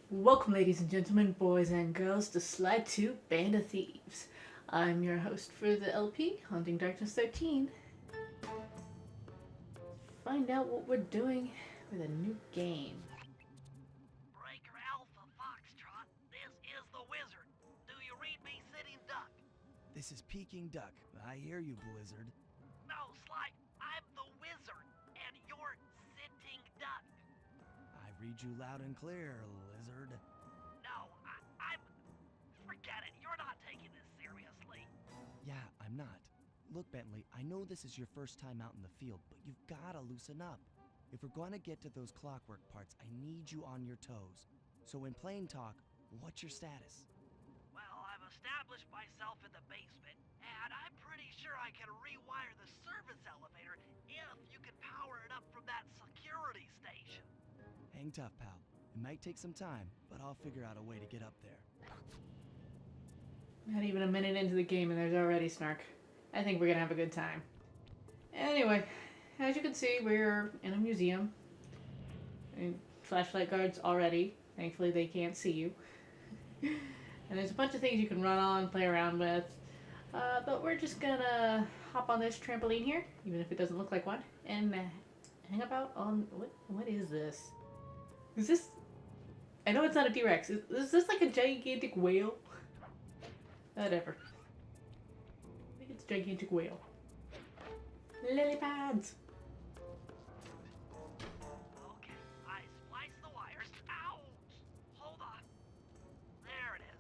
Welcome, ladies and gentlemen, boys and girls, to Slide 2 Band of Thieves. I'm your host for the LP, Hunting Darkness 13. Find out what we're doing with a new game. Breaker Alpha Foxtrot, this is the Wizard. Do you read me, Sitting Duck? This is Peking Duck. I hear you, Blizzard. No, Sly, I'm the Wizard, and you're Sitting Duck. I read you loud and clear, Lizard. No, I'm... Forget it, you're not taking this seriously. Yeah, I'm not. Look, Bentley, I know this is your first time out in the field, but you've gotta loosen up. If we're gonna get to those clockwork parts, I need you on your toes. So in plain talk, what's your status? Well, I've established myself in the basement, and I'm pretty sure I can rewire the service elevator if you can power it up from that security station. Hang tough, pal. It might take some time, but I'll figure out a way to get up there. Not even a minute into the game and there's already snark. I think we're gonna have a good time. Anyway, as you can see, we're in a museum. And flashlight guards already. Thankfully, they can't see you. And there's a bunch of things you can run on, play around with. But we're just gonna hop on this trampoline here, even if it doesn't look like one, and hang about on... What is this? Is this... I know it's not a T-Rex. Is this like a gigantic whale? Whatever. I think it's a gigantic whale. Lily pads! Okay, I spliced the wires. Ouch! Hold on. There it is.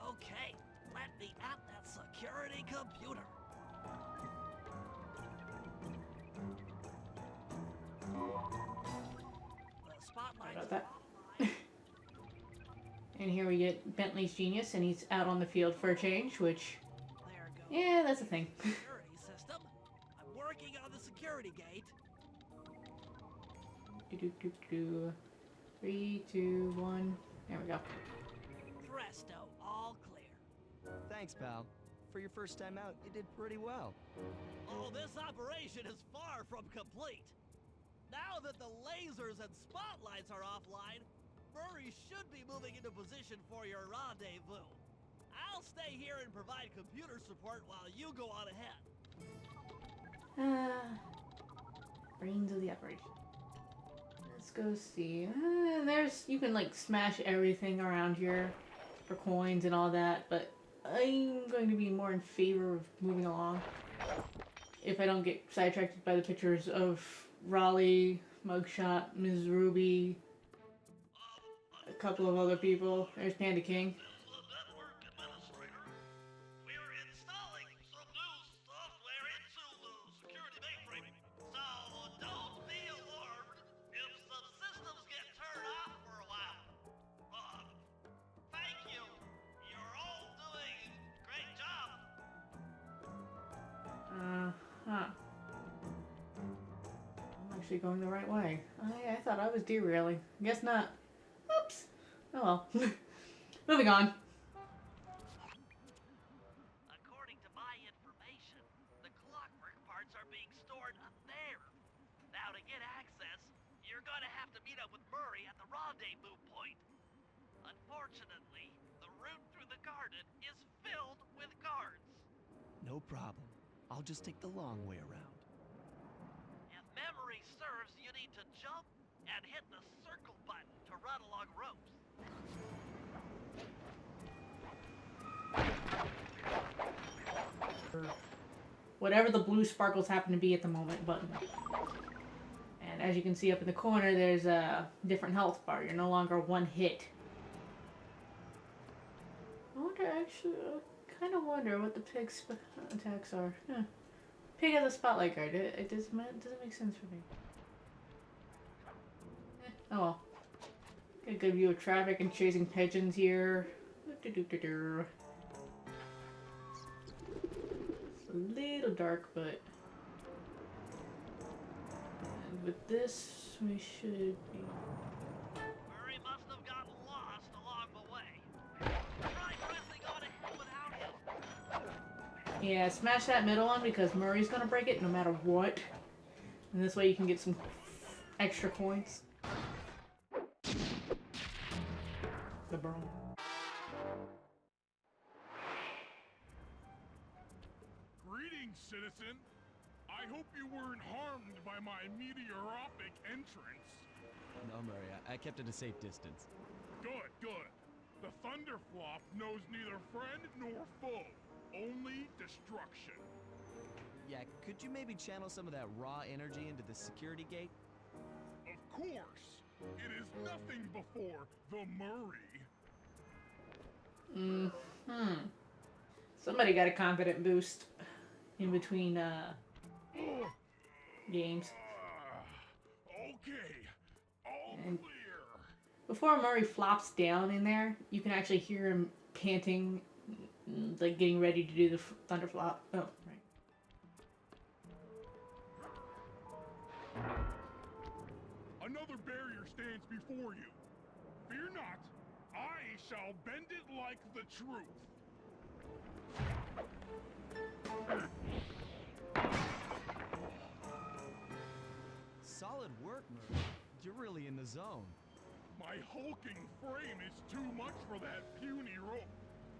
Okay. Let me at that security computer. The spotlight's About that. online. And here we get Bentley's genius, and he's out on the field for a change, which... There goes Yeah, that's a thing. the security system. I'm working on the security gate. Do. 3, 2, 1. There we go. Presto, all clear. Thanks, pal. For your first time out, you did pretty well. Oh, this operation is far from complete. Now that the lasers and spotlights are offline, Murray should be moving into position for your rendezvous. I'll stay here and provide computer support while you go on ahead. Brains of the operation. Let's go see. You can like smash everything around here for coins and all that, but I'm going to be more in favor of moving along. If I don't get sidetracked by the pictures of Raleigh, Mugshot, Ms. Ruby, a couple of other people. There's Panda King. This is the network administrator. We're installing some new software into the security mainframe, so don't be alarmed if some systems get turned off for a while. Thank you. You're all doing a great job. Huh. I'm actually going the right way. I thought I was derailing. Guess not. Oops. Oh well. Moving on. According to my information, the clockwork parts are being stored up there. Now to get access, you're gonna have to meet up with Murray at the rendezvous point. Unfortunately, the route through the garden is filled with guards. No problem. I'll just take the long way around. If memory serves, you need to jump and hit the circle button to run along ropes. Whatever the blue sparkles happen to be at the moment button. And as you can see up in the corner, there's a different health bar. You're no longer one hit. I wonder, actually, I kind of wonder what the pig's attacks are. Pig has a spotlight guard. It doesn't make sense for me. Oh well. Get a good view of traffic and chasing pigeons here. It's a little dark, but and with this we should be. Murray must have gotten lost along the way. Yeah, smash that middle one because Murray's gonna break it no matter what. And this way you can get some extra coins. The burn. Greetings, citizen. I hope you weren't harmed by my meteoropic entrance. No, Murray, I kept at a safe distance. Good, good. The Thunderflop knows neither friend nor foe, only destruction. Yeah, could you maybe channel some of that raw energy into the security gate? Of course. It is nothing before the Murray. Somebody got a confident boost in between games. Okay. All And clear. before Murray flops down in there, you can actually hear him panting, like getting ready to do the thunder flop. Oh, right. Another barrier stands before you. Fear not. I shall bend it like the truth. Solid work, Murray. You're really in the zone. My hulking frame is too much for that puny rope.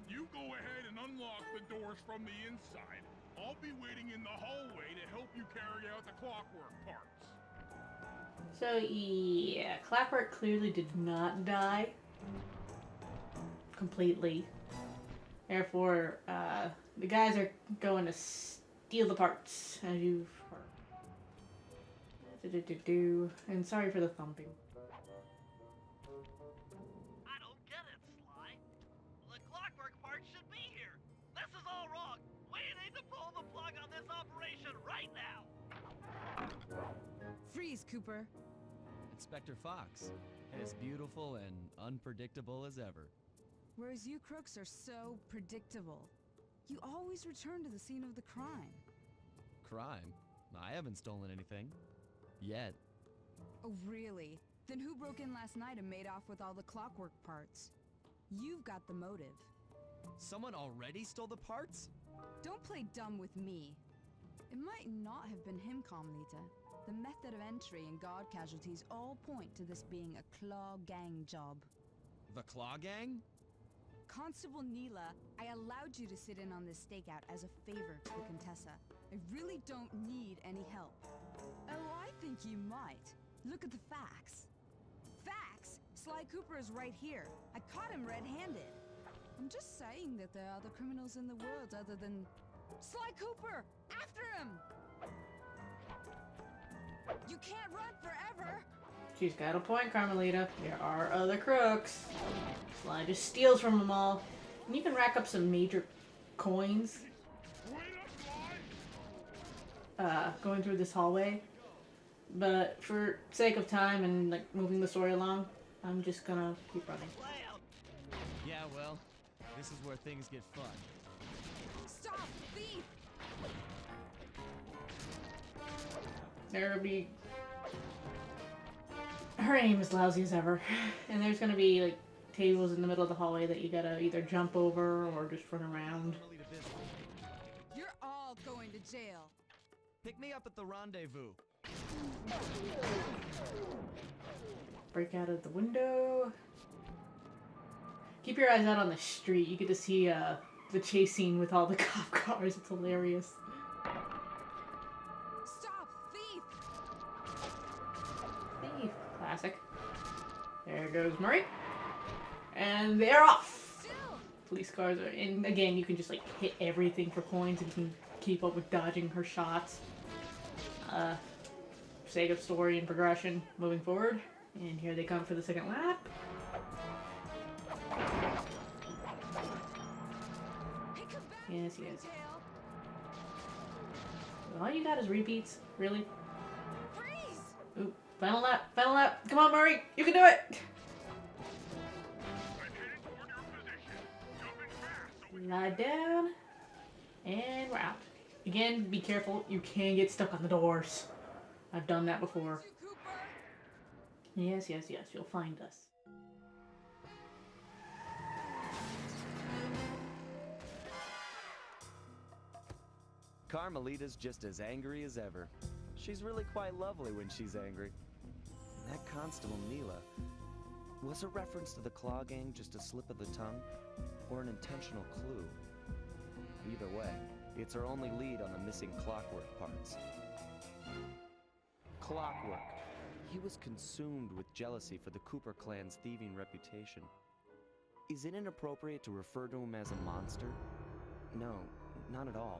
You go ahead and unlock the doors from the inside. I'll be waiting in the hallway to help you carry out the clockwork parts. So yeah, Clockwork clearly did not die completely. Therefore, the guys are going to steal the parts, as you've heard. And sorry for the thumping. I don't get it, Sly. The clockwork part should be here. This is all wrong. We need to pull the plug on this operation right now. Freeze, Cooper. Inspector Fox, as beautiful and unpredictable as ever. Whereas you crooks are so predictable. You always return to the scene of the crime. Crime? I haven't stolen anything. Yet. Oh, really? Then who broke in last night and made off with all the clockwork parts? You've got the motive. Someone already stole the parts? Don't play dumb with me. It might not have been him, Carmelita. The method of entry and guard casualties all point to this being a Claw Gang job. The Claw Gang? Constable Neela, I allowed you to sit in on this stakeout as a favor to the Contessa. I really don't need any help. Oh, I think you might. Look at the facts. Facts? Sly Cooper is right here. I caught him red-handed. I'm just saying that there are other criminals in the world other than... Sly Cooper! After him! You can't run forever! She's got a point, Carmelita. There are other crooks. Sly just steals from them all. And you can rack up some major coins going through this hallway. But for sake of time and like moving the story along, I'm just gonna keep running. Yeah, well, this is where things get fun. Stop! Thief! There'll be... Her aim is lousy as ever. And there's gonna be like tables in the middle of the hallway that you gotta either jump over or just run around. You're all going to jail. Pick me up at the rendezvous. Break out of the window. Keep your eyes out on the street. You get to see the chase scene with all the cop cars. It's hilarious. Stop! Thief! Thief. Classic. There goes Murray. And they're off! Still! Police cars are in. Again, you can just like hit everything for coins and you can keep up with dodging her shots. Sake of story and progression moving forward. And here they come for the second lap. Hey, come back! Yes, yes. Tail. All you got is repeats? Really? Freeze! Ooh, final lap, final lap. Come on, Murray, you can do it. I'm headed toward your position. Jumping fast so we Lie down, and we're out. Again, be careful. You can get stuck on the doors. I've done that before. You, Cooper! Yes, yes, yes. You'll find us. Carmelita's just as angry as ever. She's really quite lovely when she's angry. And that Constable Neela, was a reference to the Claw Gang just a slip of the tongue, or an intentional clue? Either way, it's our only lead on the missing Clockwork parts. Clockwork. He was consumed with jealousy for the Cooper clan's thieving reputation. Is it inappropriate to refer to him as a monster? No, not at all.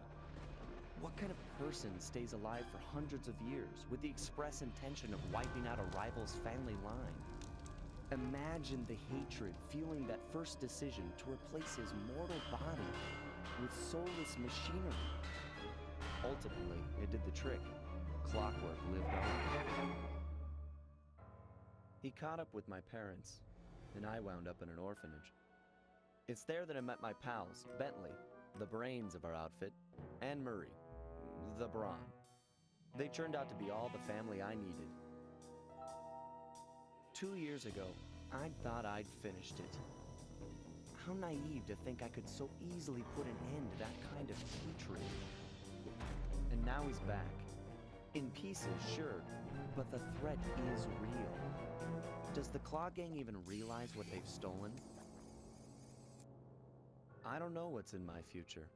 What kind of person stays alive for hundreds of years with the express intention of wiping out a rival's family line? Imagine the hatred fueling that first decision to replace his mortal body with soulless machinery. Ultimately, it did the trick. Clockwork lived on. He caught up with my parents, and I wound up in an orphanage. It's there that I met my pals, Bentley, the brains of our outfit, and Murray, the brawn. They turned out to be all the family I needed. 2 years ago, I thought I'd finished it. How naive to think I could so easily put an end to that kind of hatred. And now he's back. In pieces, sure, but the threat is real. Does the Claw Gang even realize what they've stolen? I don't know what's in my future,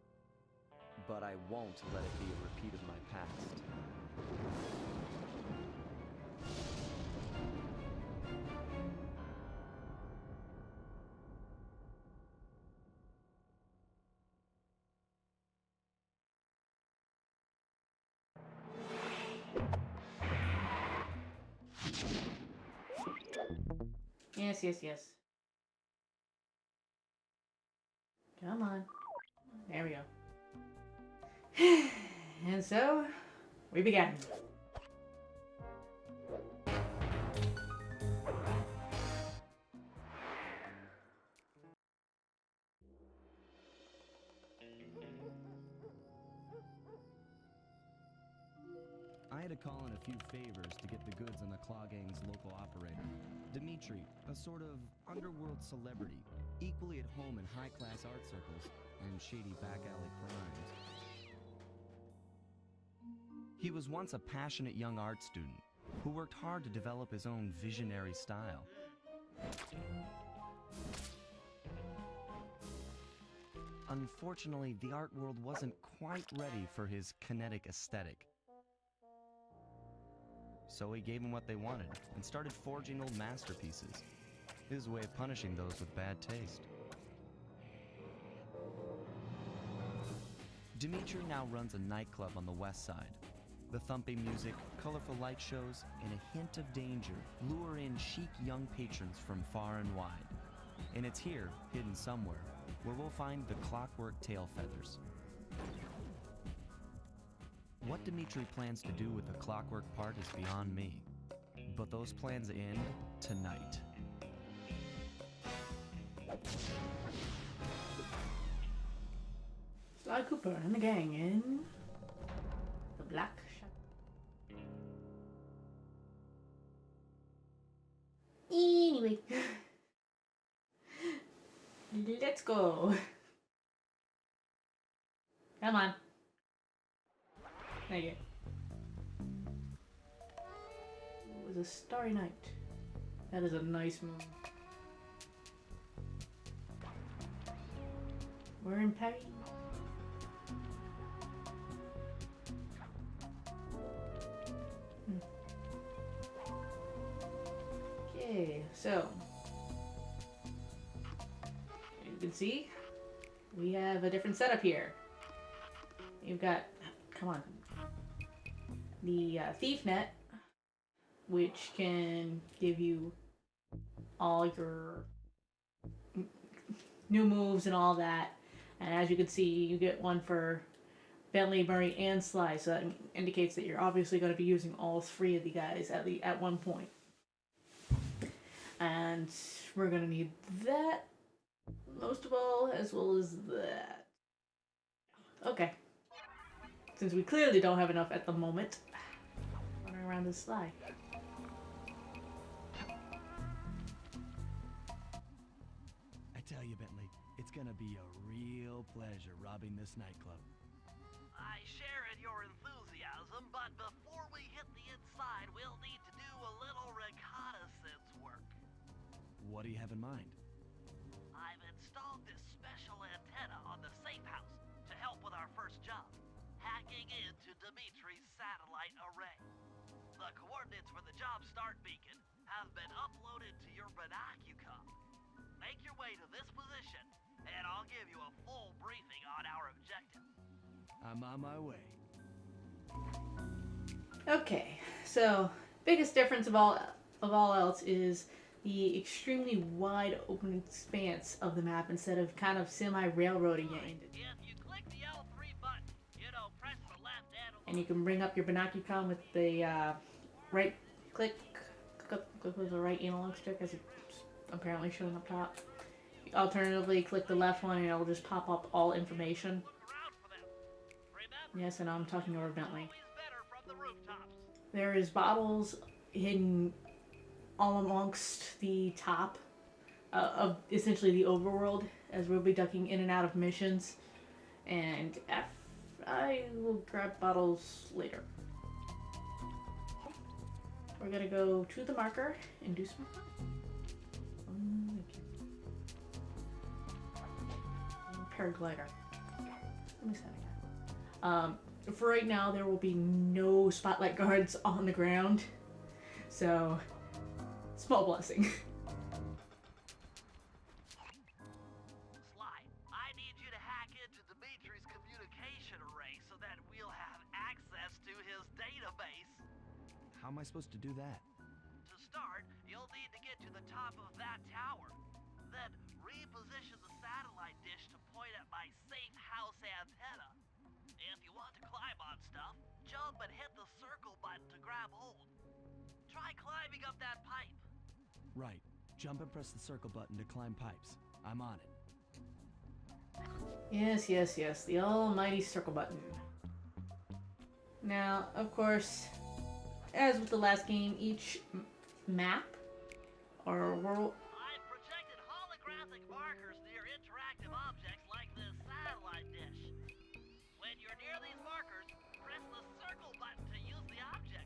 but I won't let it be a repeat of my past. Yes, yes, yes. Come on. There we go. And so, we began. I had to call in a few favors to get the goods on the Claw Gang's local operator, Dimitri, a sort of underworld celebrity, equally at home in high-class art circles and shady back-alley crimes. He was once a passionate young art student who worked hard to develop his own visionary style. Unfortunately, the art world wasn't quite ready for his kinetic aesthetic. So he gave them what they wanted and started forging old masterpieces. His way of punishing those with bad taste. Dimitri now runs a nightclub on the west side. The thumping music, colorful light shows, and a hint of danger lure in chic young patrons from far and wide. And it's here, hidden somewhere, where we'll find the Clockwork tail feathers. What Dimitri plans to do with the Clockwork part is beyond me. But those plans end tonight. Sly Cooper and the gang in the Black Shop. Anyway, let's go. Come on. Thank you. It was a starry night. That is a nice moon. We're in Paris. Okay, so as you can see, we have a different setup here. You've got, come on, the thief net, which can give you all your new moves and all that. And as you can see, you get one for Bentley, Murray, and Sly, so that indicates that you're obviously going to be using all three of the guys at one point. And we're going to need that most of all, as well as that. Okay. Since we clearly don't have enough at the moment, running around this Sly. I tell you, Bentley, it's gonna be a real pleasure robbing this nightclub. I share your enthusiasm, but before we hit the inside, we'll need to do a little reconnaissance work. What do you have in mind? I've installed this special antenna on the safe house to help with our first job, hacking into Dimitri's satellite array. The coordinates for the job start beacon have been uploaded to your binocucom. Make your way to this position, and I'll give you a full briefing on our objective. I'm on my way. Okay, so biggest difference of all else is the extremely wide open expanse of the map instead of kind of semi-railroading it. If you click the L3 button, press the left And you can bring up your binocucom with the right click with the right analog stick as it's apparently showing up top. Alternatively, click the left one and it'll just pop up all information. look around for them. Remember, Yes, and I'm talking over Bentley. always better from the rooftops. There is bottles hidden all amongst the top of essentially the overworld as we'll be ducking in and out of missions. And I will grab bottles later. We're gonna go to the marker and do some paraglider. Let me say that again. For right now, there will be no spotlight guards on the ground, so small blessing. Sly, I need you to hack into Dimitri's communication array so that we'll have access to his database. How am I supposed to do that? To start, you'll need to get to the top of that tower. Then reposition the satellite dish to point at my safe house antenna. If you want to climb on stuff, jump and hit the circle button to grab hold. Try climbing up that pipe. Right. Jump and press the circle button to climb pipes. I'm on it. Yes, yes, yes, the almighty circle button. Now, of course, as with the last game, each map or world. I've projected holographic markers near interactive objects like this satellite dish. When you're near these markers, press the circle button to use the object.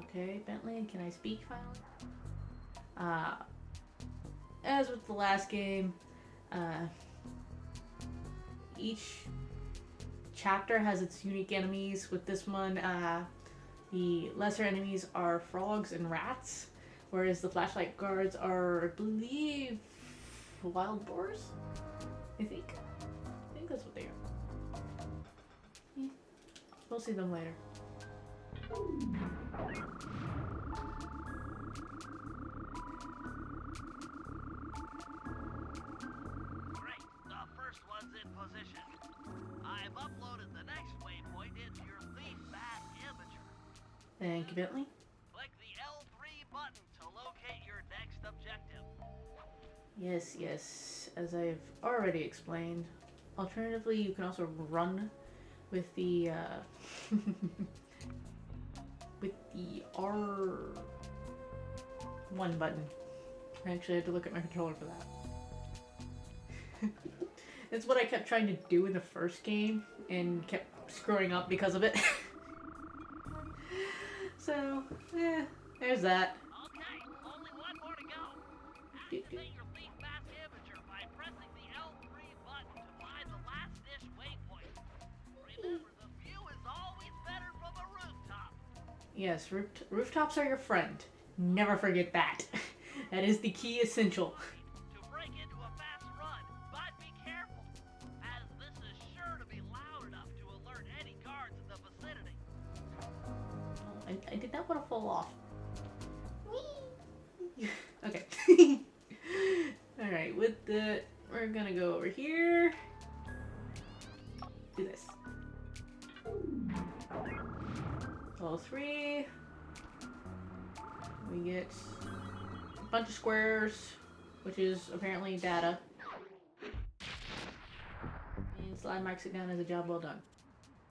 Okay, Bentley, can I speak finally? As with the last game, each chapter has its unique enemies. With this one, the lesser enemies are frogs and rats, whereas the flashlight guards are, I believe, wild boars? I think that's what they are. Yeah. We'll see them later. Great, the first one's in position. I've uploaded the next waypoint into your thief map imager. Thank you, Bentley. Click the L3 button to locate your next objective. Yes, yes, as I've already explained. Alternatively, you can also run with the with the R1 button. I actually had to look at my controller for that. It's what I kept trying to do in the first game and kept screwing up because of it. So, there's that. Okay, only one more to go. Activate your thief map imager by pressing the L3 button to find the last dish waypoint. Remember, the view is always better from a rooftop. Yes, rooftops are your friend. Never forget that. That is the key essential. To break into a fast run, but be careful, as this is sure to be loud enough to alert any guards in the vicinity. I did not want to fall off. Whee! Okay. Alright, we're gonna go over here. Do this. Level 3. We get a bunch of squares, which is apparently data. And Sly marks it down as a job well done.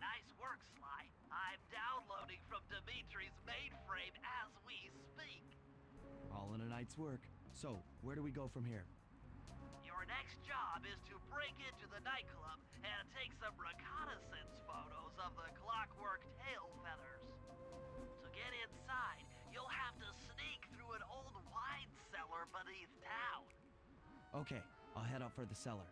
Nice work, Sly. I'm downloading from Dimitri's mainframe as we speak. All in a night's work. So, where do we go from here? You're Your next job is to break into the nightclub and take some reconnaissance photos of the clockwork tail feathers. To get inside, you'll have to sneak through an old wine cellar beneath town. Okay, I'll head out for the cellar.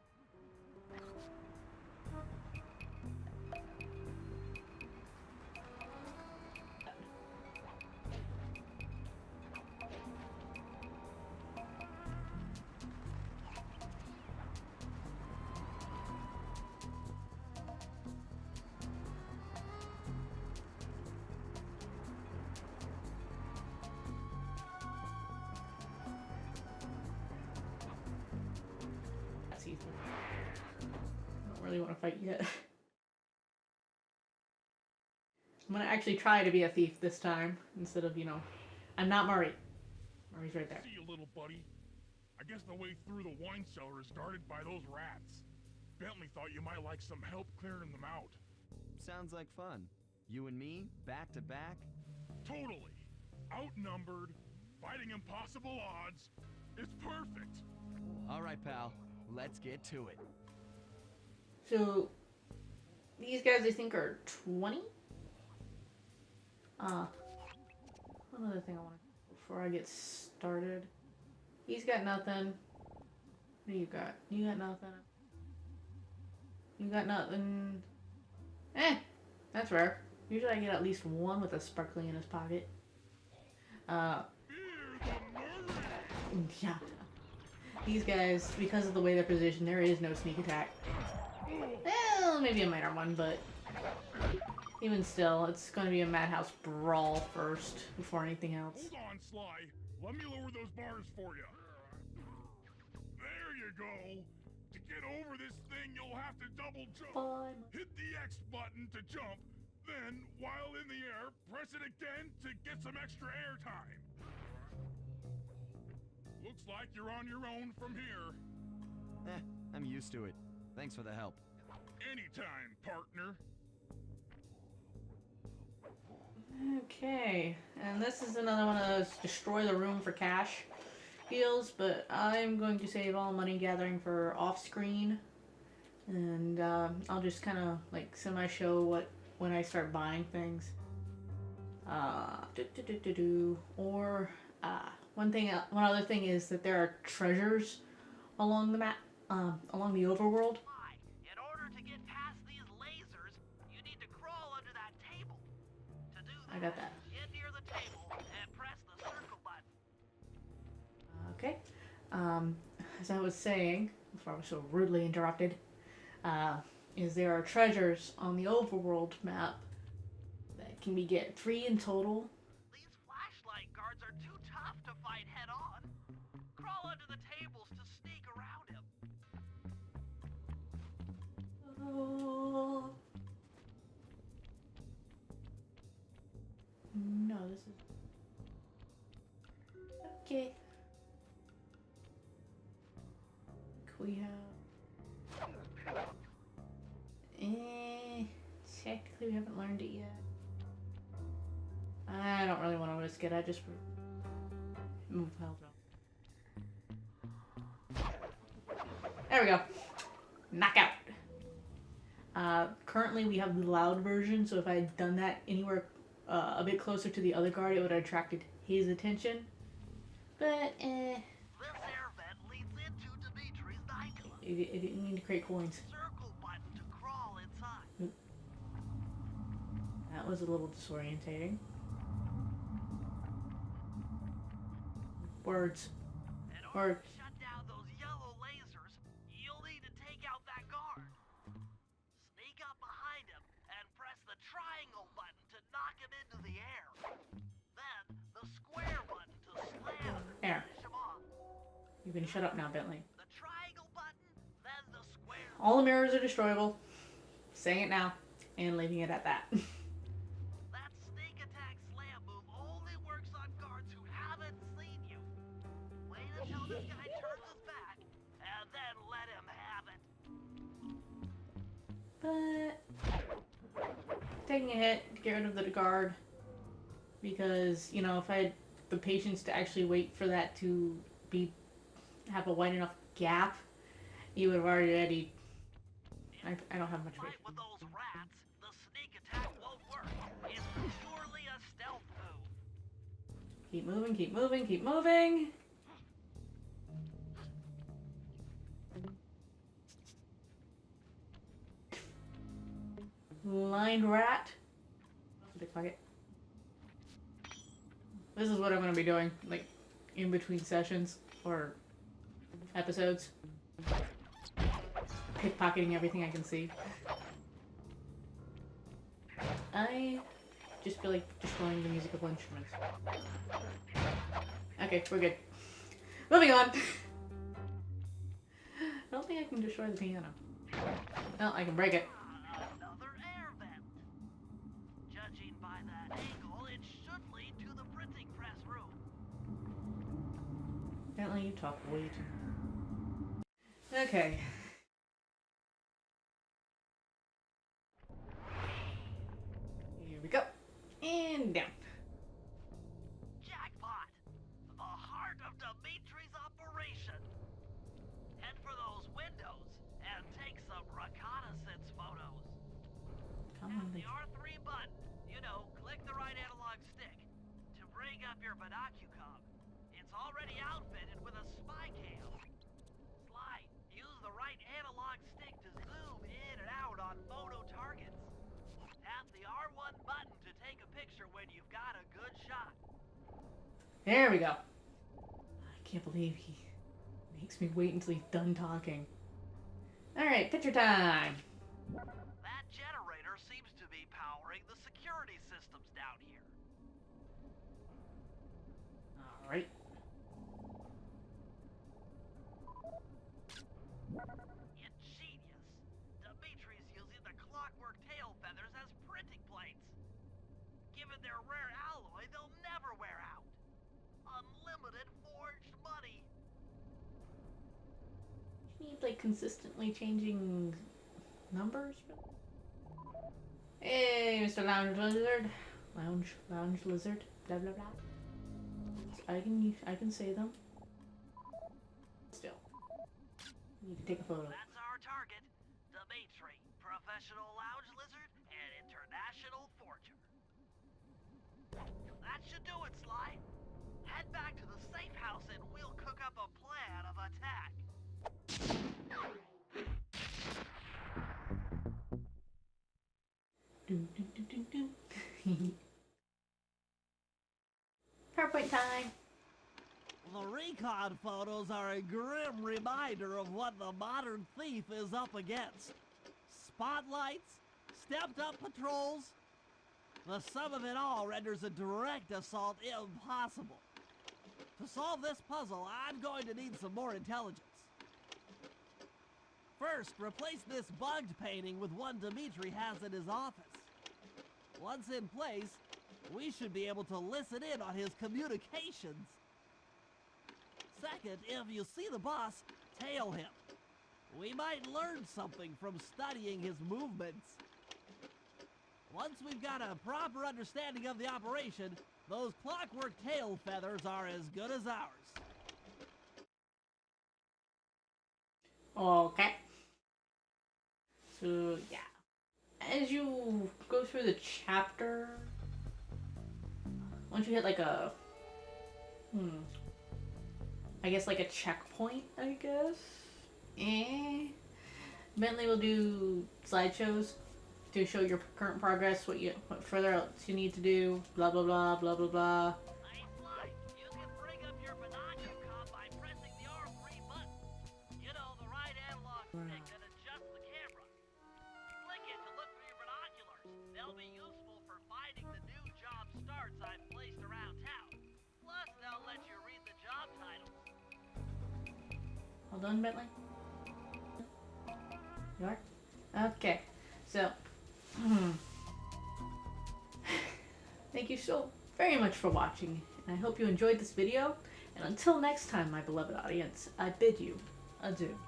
I don't really want to fight yet. I'm gonna actually try to be a thief this time instead of, I'm not Murray. Murray's right there. See you, little buddy. I guess the way through the wine cellar is guarded by those rats. Bentley thought you might like some help clearing them out. Sounds like fun. You and me, back to back? Totally. Outnumbered, fighting impossible odds. It's perfect. All right, pal. Let's get to it. So, these guys I think are 20? One other thing I want to, before I get started. He's got nothing. What do you got? You got nothing. You got nothing. That's rare. Usually I get at least one with a sparkling in his pocket. Yeah. These guys, because of the way they're positioned, there is no sneak attack. Well, maybe a minor one, but even still, it's going to be a madhouse brawl first before anything else. Hold on, Sly. Let me lower those bars for you. There you go. To get over this thing, you'll have to double jump. Hit the X button to jump, then, while in the air, press it again to get some extra air time. Looks like you're on your own from here. I'm used to it. Thanks for the help. Anytime, partner. Okay, and this is another one of those destroy the room for cash deals, but I'm going to save all money gathering for off-screen, and I'll just kind of like semi-show when I start buying things. One other thing is that there are treasures along the map, along the overworld. In order to get past these lasers, you need to crawl under that table. To do that, I got that. get near the table and press the circle button. Okay. As I was saying, before I was so rudely interrupted, is there are treasures on the overworld map that can be get 3 in total. These flashlight guards are too tough to fight head on. Crawl under the tables to sneak around him. Oh. No, this is... Okay. We have... Technically we haven't learned it yet. I don't really want to risk it, I just... Move health up. There we go. Knockout. Currently we have the loud version, so if I had done that anywhere a bit closer to the other guard, it would have attracted his attention. But, This air vent leads into Dimitri's nightclub. it didn't need to create coins. Circle button to crawl inside. That was a little disorientating. Words. In order Words. to shut down those yellow lasers, you'll need to take out that guard. Sneak up behind him and press the triangle button to knock him into the air. Then the square button to slam and There. finish him off. You can shut up now, Bentley. The triangle button, then the square. All the mirrors are destroyable. Saying it now, and leaving it at that. That sneak attack slam move only works on guards who haven't seen you. Wait until this guy turns his back, and then let him have it. But taking a hit to get rid of the guard, because if I had the patience to actually wait for that to have a wide enough gap you would have already. I don't have much Fight faith. with those rats, the sneak attack won't work. It's purely a stealth move. Keep moving, keep moving, keep moving. Blind rat. Big pocket. This is what I'm gonna be doing, like, in between sessions or episodes. Pickpocketing everything I can see. I just feel like destroying the musical instruments. Okay, we're good. Moving on! I don't think I can destroy the piano. Well, I can break it. Another air vent. Judging by that angle, it should lead to the printing press room. Apparently you talk way too much. Okay. Here we go. And down. Jackpot! The heart of Dimitri's operation. Head for those windows and take some reconnaissance photos. Come Tap on, the R3 button. You know, click the right analog stick to bring up your binocucom. It's already outfitted with a spy cam. Slide. Use the right analog stick to zoom in and out on photo targets. Tap the R1 button to take a picture when you've got a good shot. There we go. I can't believe he makes me wait until he's done talking. Alright, picture time. That generator seems to be powering the security systems down here. Alright. Ingenious. Dimitri's using the clockwork tail feathers as printing plates. Given their rare alloy, they'll never wear out. Unlimited forged money. You need, like, consistently changing numbers? Hey, Mr. Lounge Lizard. Lounge Lizard. Blah, blah, blah. I can say them. Still. Need to take a photo. That's our target. Dimitri, professional lounge lizard and international forger. That should do it, Sly. Head back to the safe house and we'll cook up a plan of attack. Doo, doo, doo, doo, doo. PowerPoint time. The recon photos are a grim reminder of what the modern thief is up against. Spotlights, stepped-up patrols. The sum of it all renders a direct assault impossible. To solve this puzzle, I'm going to need some more intelligence. First, replace this bugged painting with one Dimitri has in his office. Once in place, we should be able to listen in on his communications. Second, if you see the boss, tail him. We might learn something from studying his movements. Once we've got a proper understanding of the operation, those clockwork tail feathers are as good as ours. Okay. So, yeah. As you go through the chapter, once you hit like a, I guess like a checkpoint, I guess. Bentley will do slideshows to show your current progress, what further else you need to do, blah blah blah blah blah blah. Hey, Sly, you can bring up your binocucom by pressing the R3 button. You know, the right analog stick that adjusts the camera. Click it to look through your binoculars. They'll be useful for finding the new job starts I've placed around town. Plus, they'll let you read the job titles. All done, Bentley? You are? Okay. So, thank you so very much for watching, and I hope you enjoyed this video. And until next time, my beloved audience, I bid you adieu.